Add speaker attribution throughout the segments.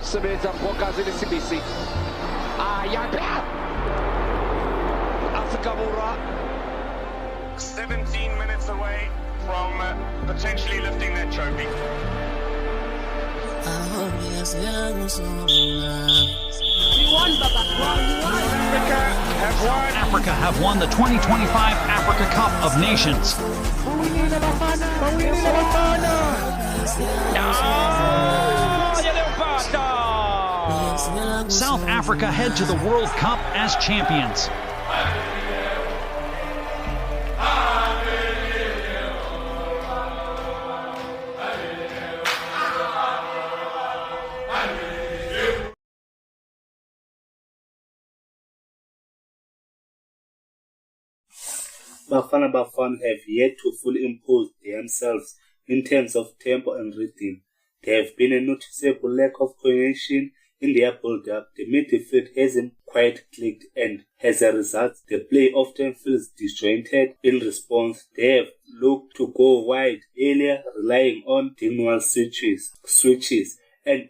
Speaker 1: Sebenza mpokazi lesibisi. Yanga. Africa Mura.
Speaker 2: 17 minutes away from potentially lifting that trophy.
Speaker 3: Africa have won the 2025 Africa Cup of Nations. South Africa head to the World Cup as champions.
Speaker 4: Bafana Bafana have yet to fully impose themselves in terms of tempo and rhythm. There have been a noticeable lack of cohesion in their build-up. The midfield hasn't quite clicked, and as a result, the play often feels disjointed. In response, they have looked to go wide earlier, relying on diagonal switches and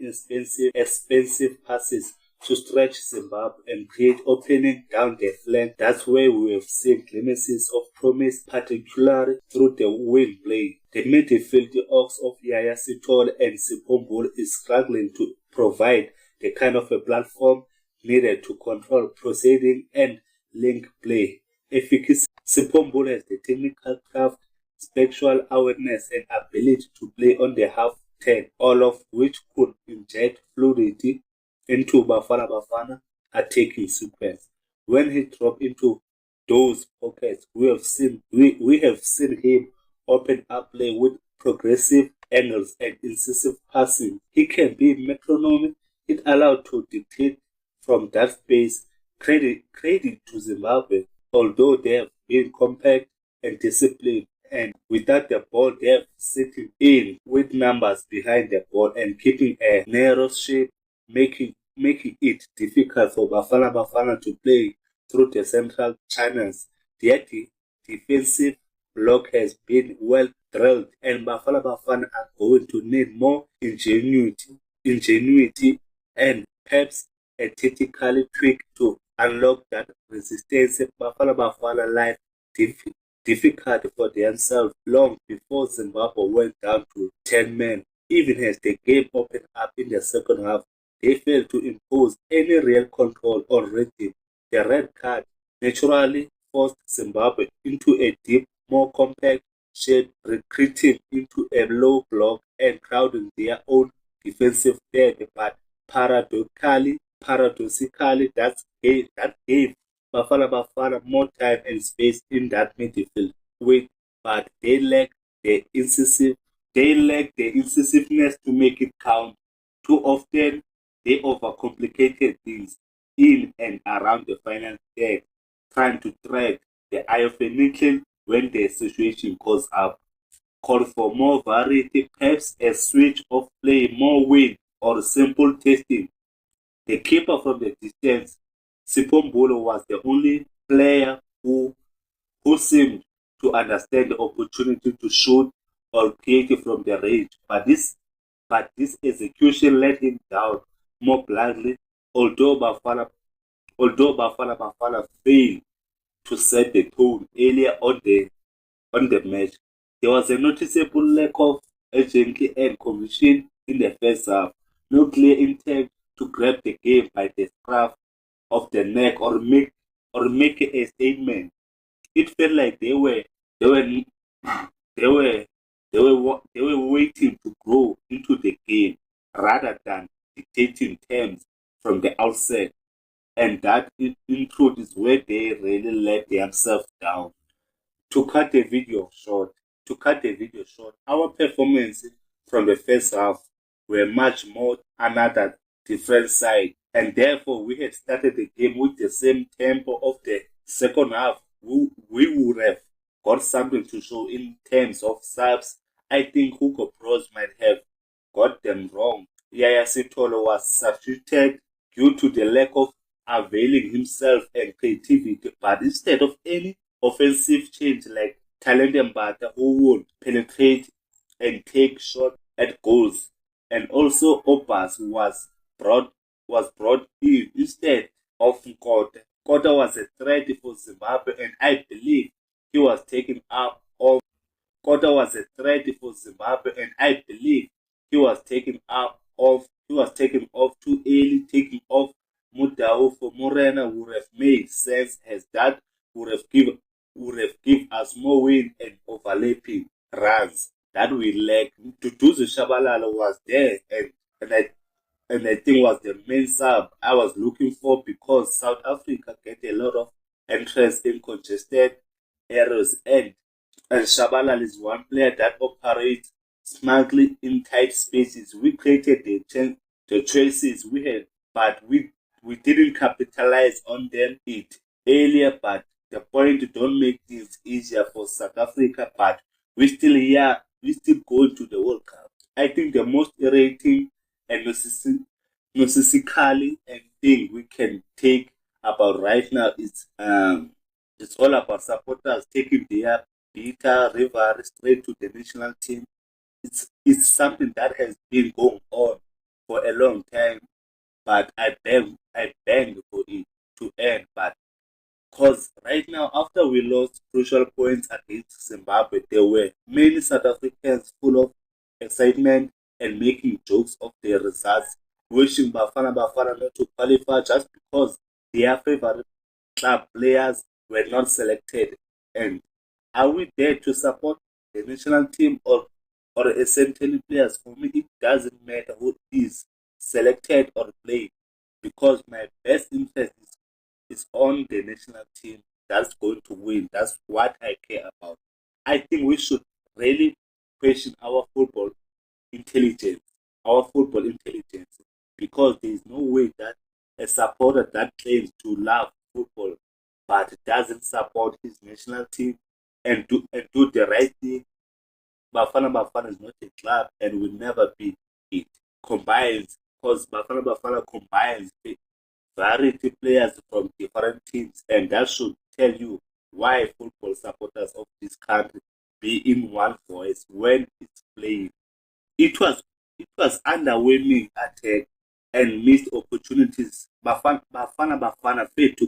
Speaker 4: expensive passes to stretch Zimbabwe and create opening down the flank. That's where we have seen glimpses of promise, particularly through the wing play. The midfield ox of Yaya Sithole and Sipho Mbuli is struggling to provide the kind of a platform needed to control proceeding and link play. Sipho Mbuli has the technical craft, spatial awareness and ability to play on the half turn, all of which could inject fluidity into Bafana attacking sequence. When he dropped into those pockets, we have seen him open up play with progressive angles and incisive passing. He can be metronome, it allowed to dictate from that space. Credit to Zimbabwe, although they have been compact and disciplined, and without the ball they have sitting in with numbers behind the ball and keeping a narrow shape, making it difficult for Bafana to play through the central channels. Their defensive block has been well drilled, and Bafana are going to need more ingenuity and perhaps a tactical tweak to unlock that resistance. Bafana life difficult for themselves long before Zimbabwe went down to 10 men. Even as the game opened up in the second half, they failed to impose any real control or rhythm. The red card naturally forced Zimbabwe into a deep, more compact shape, retreating into a low block and crowding their own defensive third. But paradoxically, that gave Bafana more time and space in that midfield. But they lack the incisiveness to make it count. Too often, they overcomplicated things in and around the final third, trying to thread the eye of a needle when the situation calls up. Call for more variety, perhaps a switch of play, more wind, or simple testing. The keeper from the distance, Sipho Mbuli, was the only player who seemed to understand the opportunity to shoot or create from the range. But this execution let him down more bluntly, although Bafana failed to set the tone earlier on the match. There was a noticeable lack of urgency and conviction in the first half. No clear intent to grab the game by the scruff of the neck or make a statement. It felt like they were waiting to grow into the game rather than dictating terms from the outset, and that in truth is where they really let themselves down. To cut the video short, our performances from the first half were much more another different side, and therefore we had started the game with the same tempo of the second half. We would have got something to show in terms of subs. I think Hugo Bros might have got them wrong. Yaya Sithole was substituted due to the lack of availing himself and creativity, but instead of any offensive change like Talent Mbata, who would penetrate and take shots at goals, and also Obas was brought in instead of Nkota. Nkota was a threat for Zimbabwe, and I believe he was taken up of Kota was a threat for Zimbabwe, and I believe he was taken off too early. Taking off Mudau for Morena would have made sense, as that would have give us more win and overlapping runs that we lack. Tutuzu Shabalala was there, and I think was the main sub I was looking for, because South Africa get a lot of entrance in congested areas, and Shabalala is one player that operates smartly in tight spaces. We created the choices we had, but we didn't capitalize on them earlier. But the point, don't make things easier for South Africa, but we still here, we still going to the World Cup. I think the most irritating and necessarily and thing we can take about right now is it's all about supporters taking their bitter rivalry straight to the national team. It's something that has been going on for a long time, but I beg for it to end. But because right now, after we lost crucial points against Zimbabwe, there were many South Africans full of excitement and making jokes of their results, wishing Bafana Bafana not to qualify just because their favorite club players were not selected. And are we there to support the national team or essentially players? For me, it doesn't matter who is selected or played, because my best interest is on the national team that's going to win. That's what I care about. I think we should really question intelligence, our football intelligence, because there is no way that a supporter that claims to love football but doesn't support his national team and do the right thing. Bafana Bafana is not a club and will never be. It combines, because Bafana Bafana combines variety players from different teams, and that should tell you why football supporters of this country be in one voice when it's playing. It was underwhelming attack and missed opportunities. Bafana failed to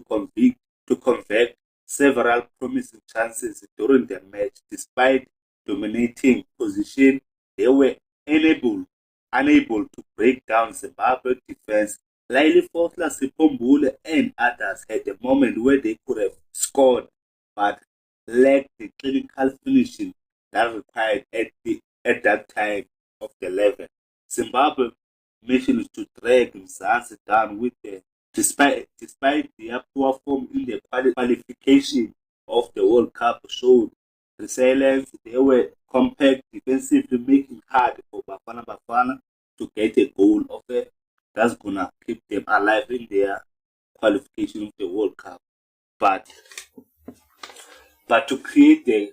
Speaker 4: convert several promising chances during the match. Despite dominating position, they were unable to break down Zimbabwe defense. Laili Fosler, Sipombule, and others had a moment where they could have scored, but lacked the clinical finishing that required at that time of the level. Zimbabwe mission is to drag Mzansi down with despite their poor form in the qualification of the World Cup showed resilience. They were compact defensively, making it hard for Bafana Bafana to get a goal of it. That's gonna keep them alive in their qualification of the World Cup. But to create a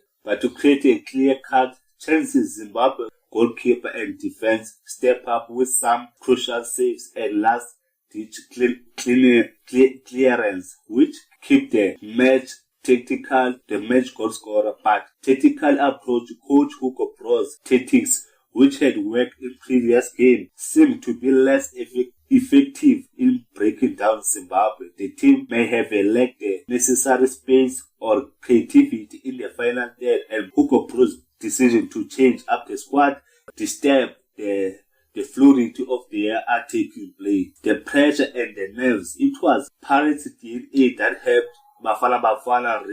Speaker 4: clear-cut chances, Zimbabwe goalkeeper and defense step up with some crucial saves and last-ditch clearance, which keep the match goal scorer. But tactical approach, Coach Hugo Broz tactics, which had worked in previous games, seemed to be less effective in breaking down Zimbabwe. The team may have lacked the necessary space or creativity in the final third, and Hugo Broz's decision to change up the squad disturbed the fluidity of their attacking play. The pressure and the nerves. It was Pirates DNA that helped Bafana Bafana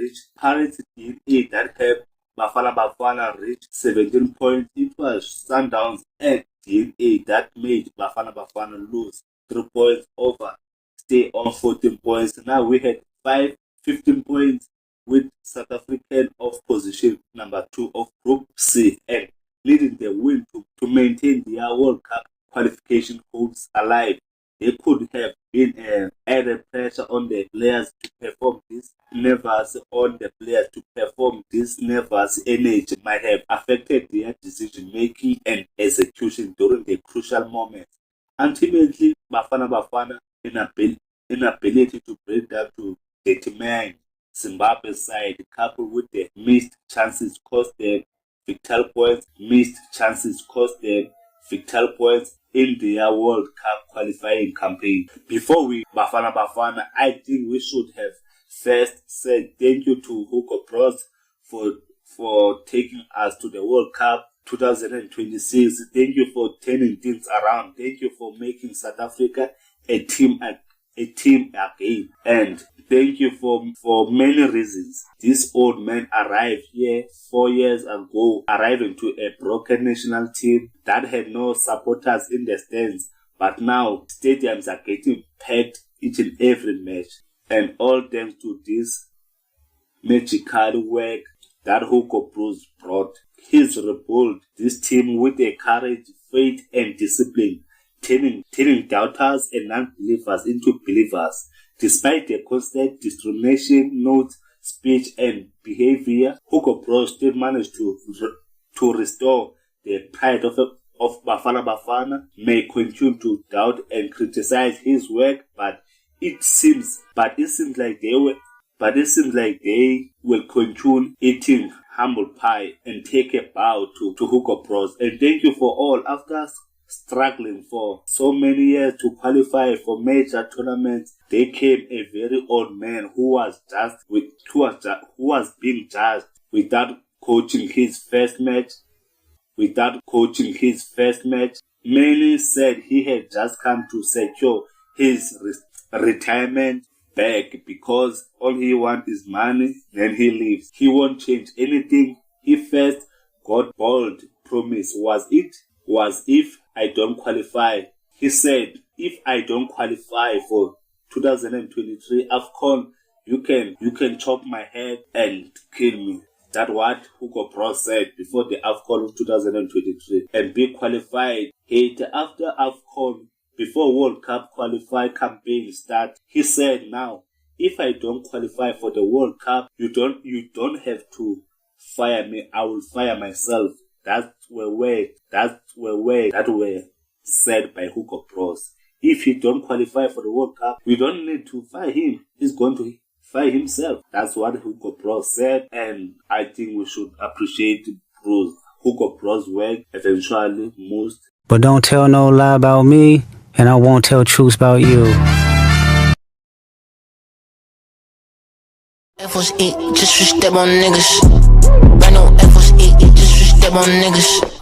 Speaker 4: reach 17 points. It was Sundowns and DNA that made Bafana Bafana lose 3 points over stay on 14 points. Now we had 15 points with South African of position number 2 of Group C, and leading the win to maintain their World Cup qualification hopes alive. There could have been added pressure on the players to perform this nervous energy might have affected their decision making and execution during the crucial moments. Ultimately, Bafana inability to break down to determine Zimbabwe's side, coupled with the missed chances cost them vital points, in their World Cup qualifying campaign. Before we Bafana, I think we should have first said thank you to Hugo Broos for taking us to the World Cup 2026. Thank you for turning things around. Thank you for making South Africa a team again. And thank you for many reasons. This old man arrived here 4 years ago, arriving to a broken national team that had no supporters in the stands. But now stadiums are getting packed each and every match. And all thanks to this magical work that Hugo Broos brought. He's rebuilt this team with a courage, faith and discipline, turning doubters and non-believers into believers. Despite the constant discrimination, notes, speech and behavior, Hugo Broos still managed to restore the pride of Bafana. May continue to doubt and criticize his work, but it seems like they will continue eating humble pie and take a bow to Hugo Broos. And thank you for all. After struggling for so many years to qualify for major tournaments, they came a very old man who was being judged without coaching his first match. Many said he had just come to secure his retirement back because all he wants is money, then he leaves. He won't change anything. His first God bold promise was if I don't qualify. He said, if I don't qualify for 2023 AFCON, you can chop my head and kill me. That's what Hugo Broos said before the AFCON of 2023. And be qualified. After AFCON, before World Cup qualify campaign start, he said, now, if I don't qualify for the World Cup, you don't have to fire me. I will fire myself. That were said by Hugo Broos. If he don't qualify for the World Cup, we don't need to fire him. He's going to fire himself. That's what Hugo Broos said, and I think we should appreciate Hugo Broos' work eventually most.
Speaker 5: But don't tell no lie about me, and I won't tell truths about you.
Speaker 6: Air Force 8, just step on niggas. Brand new Air Force 8, just step on niggas.